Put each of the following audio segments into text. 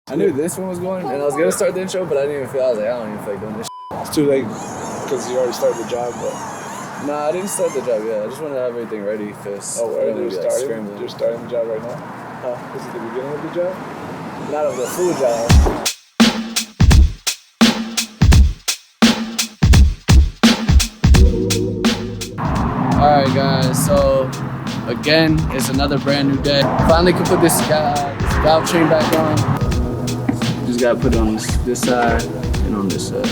I knew this one was going, and I was gonna start the intro, but I didn't even feel. I was like, I don't even feel like doing this. It's too late because you already started the job, but. Nah, I didn't start the job yet. I just wanted to have everything ready because you're starting the job right now? This is the beginning of the job? Not of the full job. Alright guys, so again, it's another brand new day. Finally could put this valve train back on. Just gotta put it on this side and on this side.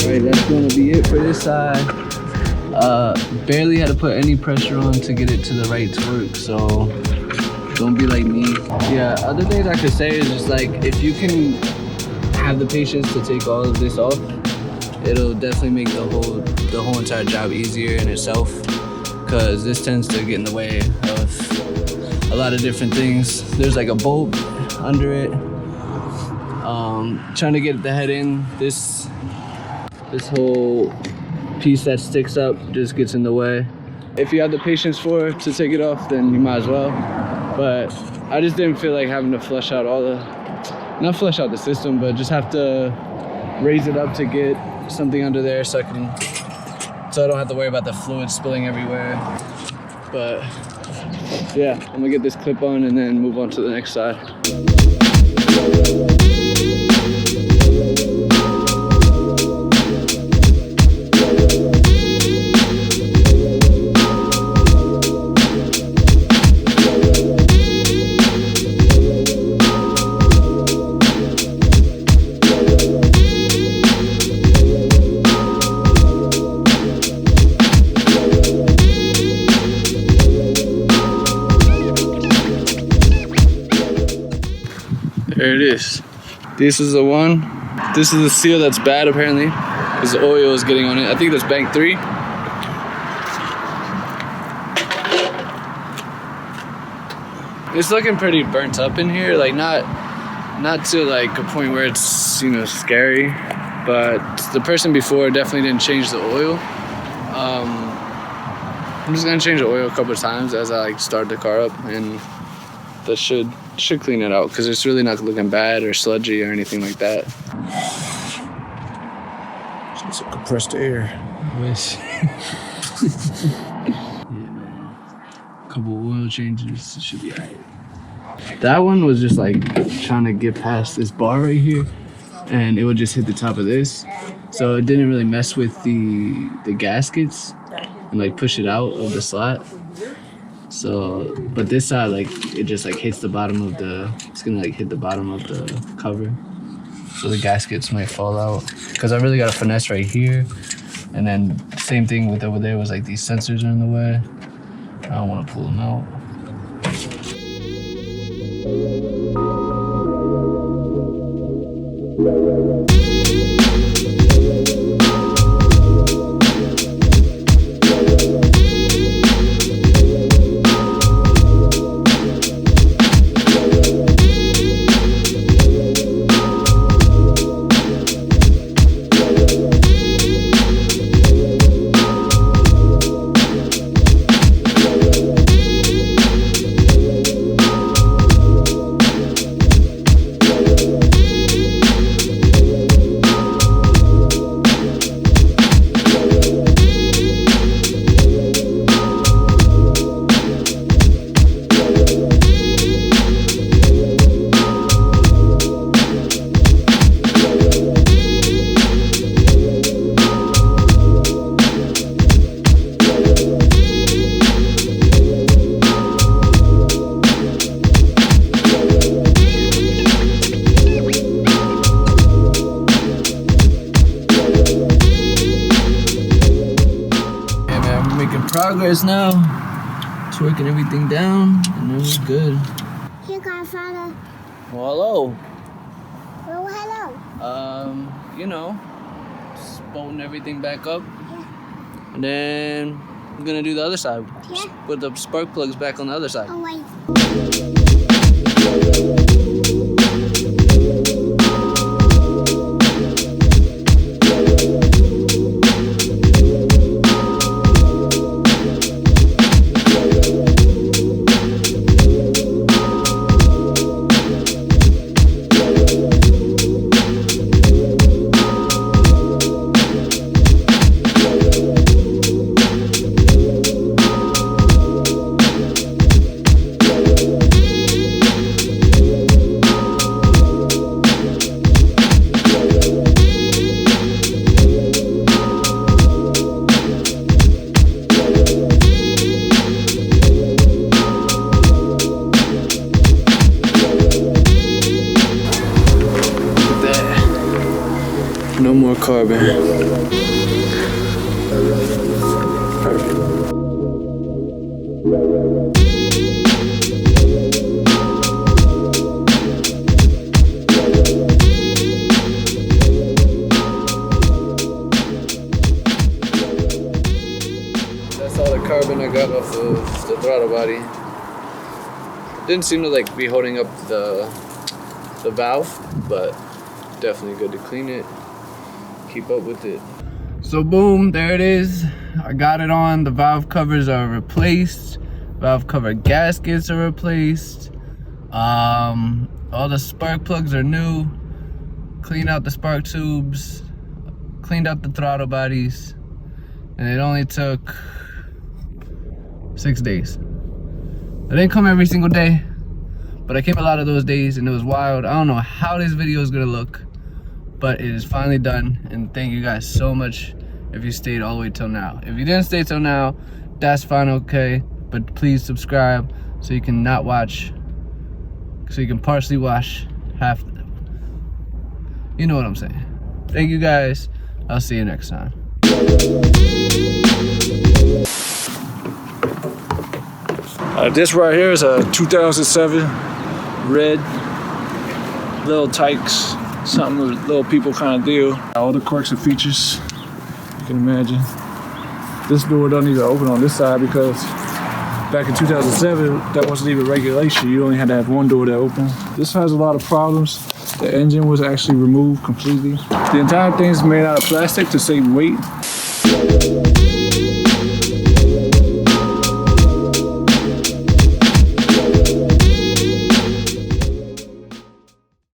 Alright, that's gonna be it for this side. Barely had to put any pressure on to get it to the right torque, so don't be like me. Yeah, other things I could say is just like, if you can have the patience to take all of this off, it'll definitely make the whole entire job easier in itself, because this tends to get in the way of a lot of different things. There's like a bolt under it. Trying to get the head in, this whole piece that sticks up just gets in the way. If you have the patience to take it off, then you might as well. But I just didn't feel like having to flush out not flush out the system, but just have to raise it up to get something under there so I don't have to worry about the fluid spilling everywhere. But yeah, I'm gonna get this clip on and then move on to the next side. There it is. This is the one. This is the seal that's bad apparently, because the oil is getting on it. I think that's bank 3. It's looking pretty burnt up in here, like not to like a point where it's, you know, scary, but the person before definitely didn't change the oil. I'm just gonna change the oil a couple of times as I like start the car up, and that should clean it out, because it's really not looking bad or sludgy or anything like that. Just some compressed air. I wish. Yeah, man. Couple oil changes, it should be alright. That one was just like trying to get past this bar right here, and it would just hit the top of this, so it didn't really mess with the gaskets and like push it out of the slot. So, but this side, like, it just like hits the bottom of it's gonna like hit the bottom of the cover, so the gaskets might fall out, because I really got a finesse right here. And then same thing with over there was like these sensors are in the way. I don't want to pull them out. Progress now, twerking everything down, and then we're good. Hey, Godfather. Well, hello. Well, hello. You know, just bolting everything back up, Yeah. and then I'm gonna do the other side. Yeah. Put the spark plugs back on the other side. Oh, wait. No more carbon. Perfect. That's all the carbon I got off the throttle body. Didn't seem to like be holding up the valve, but definitely good to clean it, keep up with it. So boom, there it is. I got it on. The valve covers are replaced, valve cover gaskets are replaced, all the spark plugs are new, cleaned out the spark tubes, cleaned out the throttle bodies, and it only took 6 days. I didn't come every single day, but I came a lot of those days and it was wild. I don't know how this video is gonna look, but it is finally done, and thank you guys so much if you stayed all the way till now. If you didn't stay till now, that's fine, okay, but please subscribe so you can not watch, so you can partially watch half. You know what I'm saying. Thank you guys. I'll see you next time. This right here is a 2007 red little Tykes, something with little people kind of deal. All the quirks and features you can imagine. This door doesn't even open on this side because back in 2007 that wasn't even regulation. You only had to have one door that opened. This has a lot of problems. The engine was actually removed completely. The entire thing is made out of plastic to save weight.